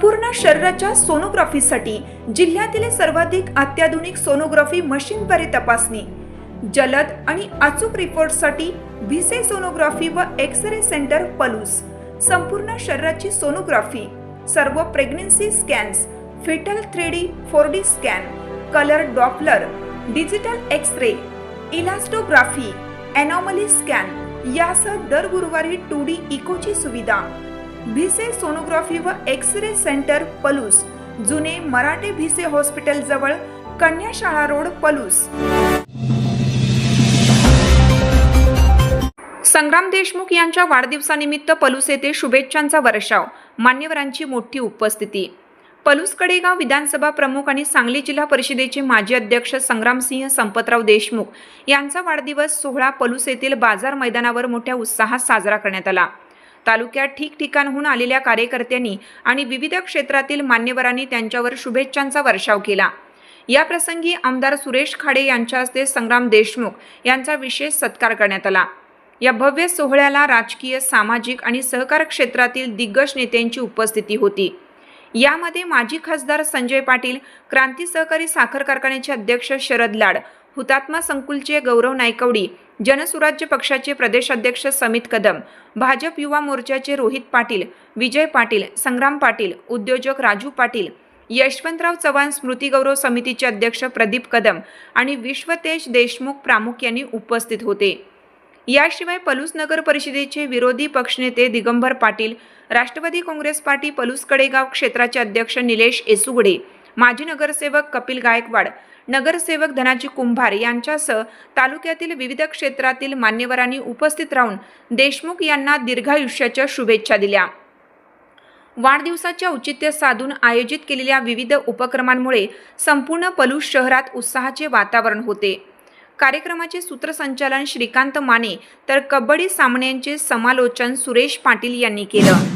संपूर्ण शरीराच्या सोनोग्राफीसाठी जिल्ह्यातील सर्वाधिक अत्याधुनिक सोनोग्राफी मशीनद्वारे तपासणी, जलद आणि अचूक रिपोर्टसाठी भिसे सोनोग्राफी व एक्स-रे सेंटर पलूस। संपूर्ण शरीराची सोनोग्राफी, सर्व pregnancy scans, fetal 3D 4D scan, colour Doppler, digital X-ray, elastography, anomaly scan यासह दर गुरुवारी 2D इकोची सुविधा। भिसे सोनोग्राफी व एक्स-रे सेंटर पलूस, जुने मराठे भिसे हॉस्पिटल जवळ, कन्याशाळा रोड, पलूस। संग्राम देशमुख यांच्या वाढदिवसानिमित्त पलूस येथे शुभेच्छांचा वर्षाव, मान्यवरांची मोठी उपस्थिती। पलूस कडेगाव विधानसभा प्रमुख आणि सांगली जिल्हा परिषदेचे माजी अध्यक्ष संग्रामसिंह संपतराव देशमुख यांचा वाढदिवस सोहळा पलूस येथील बाजार मैदानावर मोठ्या उत्साहात साजरा करण्यात आला। तालुक्यात ठिकठिकाणहून आलेल्या कार्यकर्त्यांनी आणि विविध क्षेत्रातील मान्यवरांनी त्यांच्यावर शुभेच्छांचा वर्षाव केला। या प्रसंगी आमदार सुरेश खाडे यांच्या हस्ते संग्राम देशमुख यांचा विशेष सत्कार करण्यात आला। या भव्य सोहळ्याला राजकीय, सामाजिक आणि सहकार क्षेत्रातील दिग्गज नेत्यांची उपस्थिती होती। यामध्ये माजी खासदार संजय पाटील, क्रांती सहकारी साखर कारखान्याचे अध्यक्ष शरद लाड, हुतात्मा संकुलचे गौरव नायकवडी, जनसुराज्य पक्षाचे प्रदेशाध्यक्ष समित कदम, भाजप युवा मोर्चाचे रोहित पाटील, विजय पाटील, संग्राम पाटील, उद्योजक राजू पाटील, यशवंतराव चव्हाण स्मृती गौरव समितीचे अध्यक्ष प्रदीप कदम आणि विश्वतेज देशमुख प्रामुख्याने उपस्थित होते। याशिवाय पलूस नगर परिषदेचे विरोधी पक्षनेते दिगंबर पाटील, राष्ट्रवादी काँग्रेस पार्टी पलूस कडेगाव क्षेत्राचे अध्यक्ष निलेश येसुगडे, माजी नगरसेवक कपिल गायकवाड, नगरसेवक धनाजी कुंभार यांच्यासह तालुक्यातील विविध क्षेत्रातील मान्यवरांनी उपस्थित राहून देशमुख यांना दीर्घायुष्याच्या शुभेच्छा दिल्या। वाढदिवसाचे औचित्य साधून आयोजित केलेल्या विविध उपक्रमांमुळे संपूर्ण पलूस शहरात उत्साहाचे वातावरण होते। कार्यक्रमाचे सूत्रसंचालन श्रीकांत माने तर कबड्डी सामन्यांचे समालोचन सुरेश पाटील यांनी केलं।